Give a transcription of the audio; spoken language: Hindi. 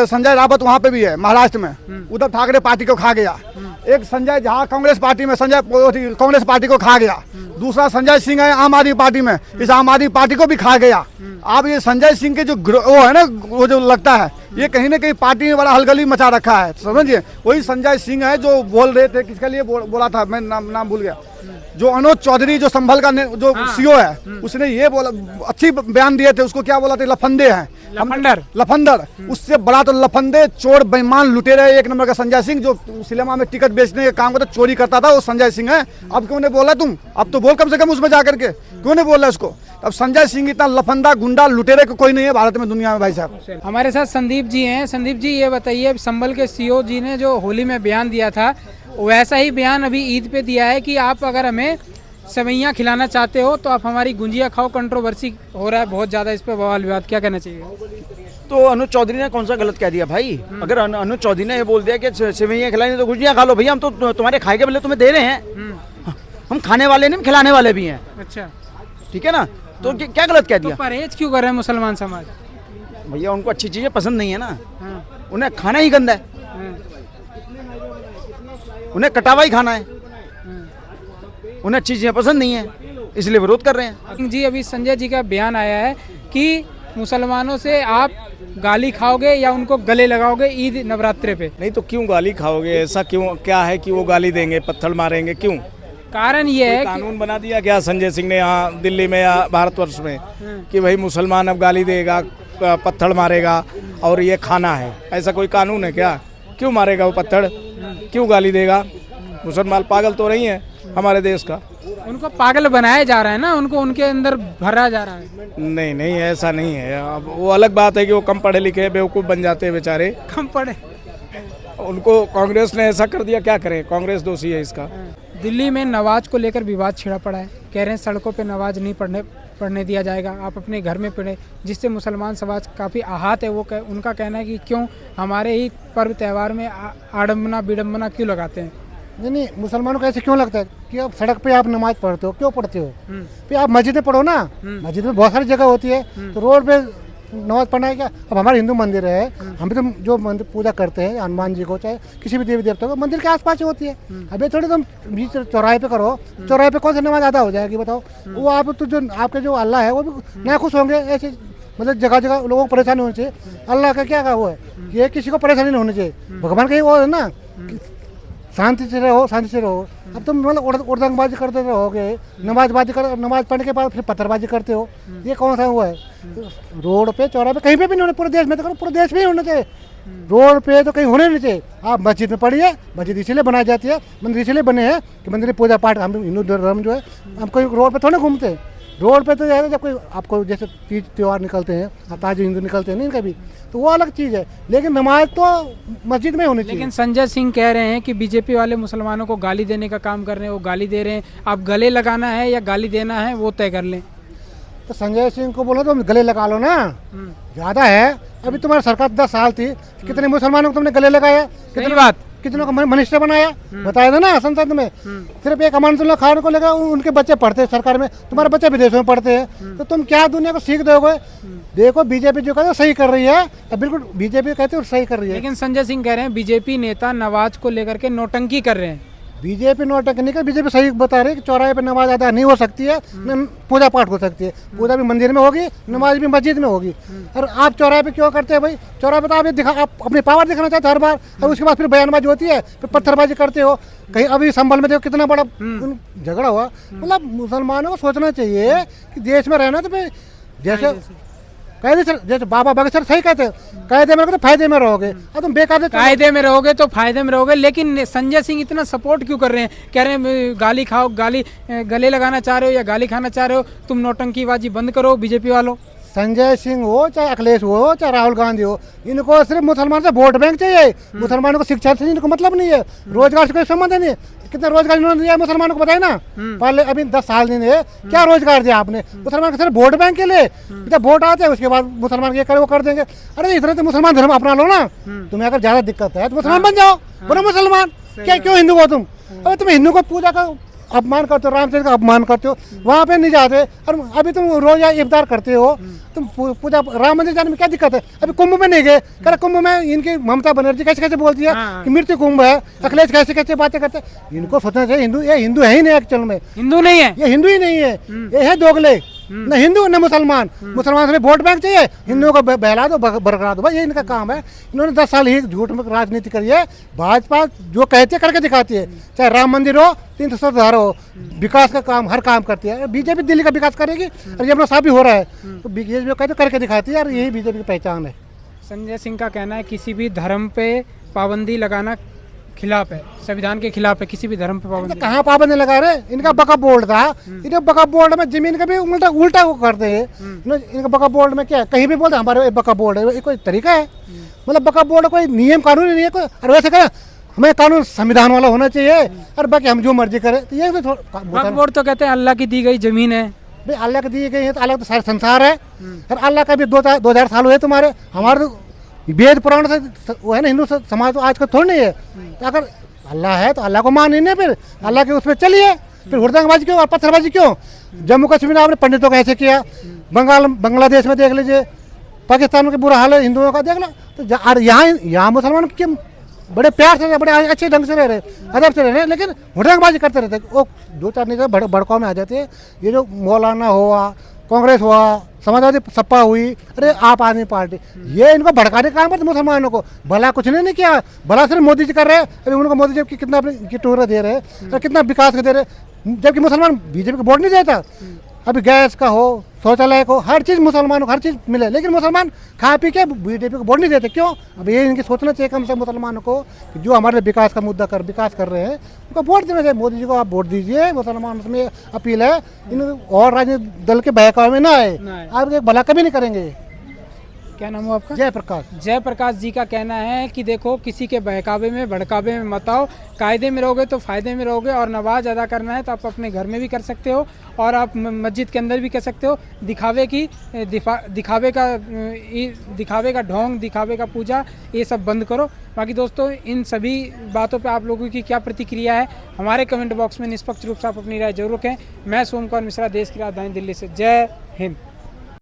संजय रावत वहाँ पे भी है महाराष्ट्र में, उद्धव ठाकरे पार्टी को खा गया। एक संजय झा कांग्रेस पार्टी में, संजय कांग्रेस पार्टी को खा गया। दूसरा संजय सिंह है आम आदमी पार्टी में, इस आम आदमी पार्टी को भी खा गया। अब ये संजय सिंह के जो वो है ना, वो जो लगता है ये कहीं ना कहीं पार्टी में बड़ा हलगली मचा रखा है, समझिए। वही संजय सिंह है जो बोल रहे थे, किसके लिए बोला था मैं नाम भूल गया, जो अनुज चौधरी जो संभल का जो सीओ है, उसने ये बोला, अच्छी बयान दिए थे, उसको क्या बोला था, लफंदे हैं, लफंदर। उससे बड़ा तो लफंदे, चोर, बेईमान, लुटेरे एक नंबर का संजय सिंह, जो सिनेमा में टिकट बेचने का काम करता, चोरी करता था, वो संजय सिंह है। अब क्यों नहीं बोला तुम? अब तो बोल कम से कम उसमें जाकर के, क्यों नहीं बोल रहा उसको? अब संजय सिंह इतना लफंदा, गुंडा, लुटेरे को कोई नहीं है भारत में, दुनिया में भाई साहब। हमारे साथ संदीप जी हैं। संदीप जी ये बताइए, संभल के सीओ जी ने जो होली में बयान दिया था, वैसा ही बयान अभी ईद पे दिया है कि आप अगर हमें सेवैयाँ खिलाना चाहते हो तो आप हमारी गुंजिया खाओ। कंट्रोवर्सी हो रहा है बहुत ज़्यादा इस पर, बवाल विवाद, क्या कहना चाहिए? तो अनुज चौधरी ने कौन सा गलत कह दिया भाई? अगर अनुज चौधरी ने ये बोल दिया कि सेवैयाँ खिलानी तो गुंजिया खा लो, भैया हम तो तुम्हारे खाए के बदले तुम्हें दे रहे हैं, हम खाने वाले नहीं, खिलाने वाले भी हैं। अच्छा, ठीक है ना? तो क्या गलत कह दिया? तो परहेज क्यों कर रहे हैं मुसलमान समाज? भैया उनको अच्छी चीजें पसंद नहीं है ना, उन्हें खाना ही गंदा है, उन्हें कटावा ही खाना है, उन्हें अच्छी चीजें पसंद नहीं है, इसलिए विरोध कर रहे हैं। जी अभी संजय जी का बयान आया है कि मुसलमानों से आप गाली खाओगे या उनको गले लगाओगे ईद नवरात्रे पे। नहीं तो क्यों गाली खाओगे? ऐसा क्यों, क्या है कि वो गाली देंगे, पत्थर मारेंगे? क्यों? कारण ये है कानून बना दिया क्या संजय सिंह ने यहाँ दिल्ली में या भारतवर्ष में कि भाई मुसलमान अब गाली देगा, पत्थर मारेगा और ये खाना है? ऐसा कोई कानून है क्या? क्यों मारेगा वो पत्थर, क्यों गाली देगा? मुसलमान पागल तो नहीं है हमारे देश का? उनको पागल बनाया जा रहा है ना, उनको उनके अंदर भरा जा रहा है। नहीं नहीं, ऐसा नहीं है। अब वो अलग बात है कि वो कम पढ़े लिखे बेवकूफ़ बन जाते हैं बेचारे, कम पढ़े। उनको कांग्रेस ने ऐसा कर दिया, क्या करें? कांग्रेस दोषी है इसका। दिल्ली में नमाज को लेकर विवाद छिड़ा पड़ा है, कह रहे हैं सड़कों पे नमाज नहीं पढ़ने दिया जाएगा, आप अपने घर में पढ़े, जिससे मुसलमान समाज काफ़ी आहत है। उनका कहना है कि क्यों हमारे ही पर्व त्यौहार में आडम्बना विडम्बना क्यों लगाते हैं? नहीं, मुसलमानों को ऐसे क्यों लगता है कि अब सड़क पे आप नमाज पढ़ते हो? क्यों पढ़ते हो? फिर आप मस्जिद में पढ़ो ना, मस्जिद में बहुत सारी जगह होती है, तो रोड पे नमाज पढ़ना है क्या? अब हमारे हिंदू मंदिर है, हम भी तो जो मंदिर पूजा करते हैं हनुमान जी को, चाहे किसी भी देवी देवता को, मंदिर के आसपास ही होती है। अब ये थोड़ी तुम बीच चौराहे पे करो, चौराहे पे कौन सी नमाज अदा हो जाएगी बताओ? वो आप तो जो आपके जो अल्लाह है वो भी नाखुश होंगे। ऐसे मतलब जगह जगह लोगों को परेशानी होनी चाहिए। अल्लाह का क्या वो है, ये किसी को परेशानी नहीं होनी चाहिए। भगवान का ही वो है ना, शांति से रहो, शांति से रहो। अब तुम मतलब उड़दंगबाजी करते रहोगे, नमाज पढ़ने के बाद फिर पत्थरबाजी करते हो, ये कौन सा हुआ है? रोड पे, चौराहे पे, कहीं पे भी नहीं होना, पूरे देश में तो करो, पूरे देश में ही होना चाहिए। रोड पे तो कहीं होने नहीं चाहिए। आप मस्जिद में पढ़िए, मस्जिद इसीलिए बनाई जाती है, मंदिर इसीलिए बने हैं कि मंदिर में पूजा पाठ, हम हिंदू धर्म जो है, हम कोई रोड पे थोड़ा घूमते हैं। रोड पे तो जब कोई आपको जैसे तीज त्यौहार निकलते हैं, आप ताज हिंदू निकलते हैं नहीं कभी, तो वो अलग चीज़ है, लेकिन नमाज तो मस्जिद में होनी चाहिए। लेकिन संजय सिंह कह रहे हैं कि बीजेपी वाले मुसलमानों को गाली देने का काम कर रहे हैं, वो गाली दे रहे हैं, आप गले लगाना है या गाली देना है वो तय कर लें। तो संजय सिंह को बोलो तो गले लगा लो ना, ज़्यादा है। अभी तुम्हारी सरकार 10 साल थी, कितने मुसलमानों को तुमने गले लगाया? कितनों को मिनिस्टर बनाया? बताया था ना संसद में। सिर्फ एक अमानतुल्लाह खान को लेकर उनके बच्चे पढ़ते हैं सरकार में, तुम्हारे बच्चे विदेशों में पढ़ते हैं, तो तुम क्या दुनिया को सीख दोगे? देखो बीजेपी जो कहते सही कर रही है, बिल्कुल बीजेपी कहते सही कर रही है। लेकिन संजय सिंह कह रहे हैं बीजेपी नेता नमाज को लेकर के नौटंकी कर रहे हैं। बीजेपी नौटंकी नहीं कर, बीजेपी सही बता रही है कि चौराहे पे नमाज अदा नहीं हो सकती है, न पूजा पाठ हो सकती है। पूजा भी मंदिर में होगी, नमाज भी मस्जिद में होगी। और आप चौराहे पे क्यों करते हैं भाई? चौराहे पे तो आप अपनी पावर दिखाना चाहते हो हर बार, और उसके बाद फिर बयानबाजी होती है, फिर पत्थरबाजी करते हो। कहीं अभी संभल में देखो कितना बड़ा झगड़ा हुआ। मतलब मुसलमानों को सोचना चाहिए कि देश में रहना तो फिर जैसे कायदे से, जैसे बाबा बागेश्वर सही कहते हैं, कायदे में रहोगे तो फायदे में रहोगे, और तुम बेकायदे कायदे में रहोगे तो फायदे में रहोगे। लेकिन संजय सिंह इतना सपोर्ट क्यों कर रहे हैं? कह रहे हैं गाली खाओ, गले लगाना चाह रहे हो या गाली खाना चाह रहे हो, तुम नौटंकीबाजी बंद करो बीजेपी वालों। संजय सिंह हो, चाहे अखिलेश हो, चाहे राहुल गांधी हो, इनको सिर्फ मुसलमान से वोट बैंक चाहिए। मुसलमानों को शिक्षा से इनको मतलब नहीं है, रोजगार से कोई संबंध नहीं है। कितना रोजगार इन्होंने दिया मुसलमानों को बताए ना? पहले अभी 10 साल दिन है, क्या रोजगार दिया आपने मुसलमान को? सिर्फ वोट बैंक के लिए, जब वोट आते हैं उसके बाद मुसलमान ये करे वो कर देंगे। अरे इतना तो मुसलमान धर्म अपना लो ना। तुम्हें अगर ज्यादा दिक्कत है तो मुसलमान बन जाओ, बोलो मुसलमान, क्या क्यों हिंदू हो तुम? अरे तुम हिंदू को पूजा का अपमान करते हो, रामचंद्र का अपमान करते हो, वहाँ पे नहीं जाते। और अभी तुम रोज यहाँ इफ्तार करते हो, तुम पूजा राम मंदिर जाने में क्या दिक्कत है? अभी कुंभ में नहीं गए, कह रहे कुंभ में इनकी ममता बनर्जी कैसे कैसे बोलती है कि मृत्यु कुंभ है, अखिलेश कैसे कैसे बातें करते हैं। इनको सोचना चाहिए हिंदू, ये हिंदू है ही नहीं एक्चुअल में, हिंदू नहीं है, ये हिंदू ही नहीं है, ये है दोगले, न हिंदू न मुसलमान। मुसलमान से वोट बैंक चाहिए, हिंदुओं को बहला दो, बरकरा दो, भाई ये इनका काम है। इन्होंने 10 साल ही झूठ में राजनीति करी है। भाजपा जो कहती है करके दिखाती है, चाहे राम मंदिर हो, 300 सुधार हो, विकास का काम हर काम करती है। बीजेपी दिल्ली का विकास करेगी और ये अपना साफ भी हो रहा है, तो बीजेपी कहते करके दिखाती है और यही बीजेपी की पहचान है। संजय सिंह का कहना है किसी भी धर्म पे पाबंदी लगाना खिलाफ है, संविधान के खिलाफ है, किसी भी धर्म पे पाबंदी। कहाँ पाबंदी लगा रहे? इनका बका बोर्ड था, इनका बका बोर्ड में जमीन का भी उल्टा वो करते हैं। इनका बका बोर्ड में क्या कहीं भी बोलते हमारे बका बोर्ड है, ये कोई तरीका है? मतलब बका बोर्ड कोई नियम कानून नहीं है कोई। और वैसे कहें हमें कानून संविधान वाला होना चाहिए और बाकी हम जो मर्जी करें, तो ये वक्फ बोर्ड तो कहते हैं अल्लाह की दी गई जमीन है। भाई अल्लाह की दी गई है तो अल्लाह तो सारा संसार है, और अल्लाह का भी 2000 साल हुए तुम्हारे, हमारे तो वेद पुराण से वो है ना, हिंदू समाज तो आज का थोड़ी नहीं है। तो अगर अल्लाह है तो अल्लाह को मानिए, फिर अल्लाह के उस पर चलिए, फिर हुड़दंगबाजी क्यों और पत्थरबाजी क्यों? जम्मू कश्मीर में आपने पंडितों का ऐसे किया, बांग्लादेश में देख लीजिए, पाकिस्तान में बुरा हाल है हिंदुओं का देख लो। तो यहाँ मुसलमान क्यों बड़े प्यार से, बड़े अच्छे ढंग से रह रहे, अदब से रह रहे, लेकिन हुड़दंगबाजी करते रहते। वो 2-4 नेता भड़काव में आ जाते हैं। ये जो मौलाना हुआ, कांग्रेस हुआ, समाजवादी सपा हुई, अरे आप आदमी पार्टी, ये इनको भड़काने का काम है मुसलमानों को। भला कुछ नहीं किया, भला सिर्फ मोदी जी कर रहे हैं। अभी उनको मोदी जी कितना अपनी टूर दे रहे हैं और कितना विकास दे रहे हैं, जबकि मुसलमान बीजेपी को वोट नहीं देता। अभी गैस का हो, शौचालय को, हर चीज़ मुसलमानों को हर चीज़ मिले, लेकिन मुसलमान खा पी के बीजेपी को वोट नहीं देते। क्यों? अब ये इनकी सोचना चाहिए कम से कम मुसलमानों को कि जो हमारे विकास का मुद्दा विकास कर रहे हैं उनको वोट देना चाहिए। मोदी जी को आप वोट दीजिए, मुसलमानों में अपील है। इन और राजनीतिक दल के बहकावे में ना आए, आप एक भला कभी नहीं करेंगे। क्या नाम हो आपका? जयप्रकाश। जयप्रकाश जी का कहना है कि देखो किसी के बहकावे में भड़कावे में मत आओ, कायदे में रहोगे तो फ़ायदे में रहोगे, और नमाज अदा करना है तो आप अपने घर में भी कर सकते हो और आप मस्जिद के अंदर भी कर सकते हो। दिखावे का ढोंग, दिखावे का पूजा, ये सब बंद करो। बाकी दोस्तों इन सभी बातों पे आप लोगों की क्या प्रतिक्रिया है हमारे कमेंट बॉक्स में निष्पक्ष रूप से आप अपनी राय जरूर रखें। मैं सोमकुमार मिश्रा, देश की राजधानी दिल्ली से। जय हिंद।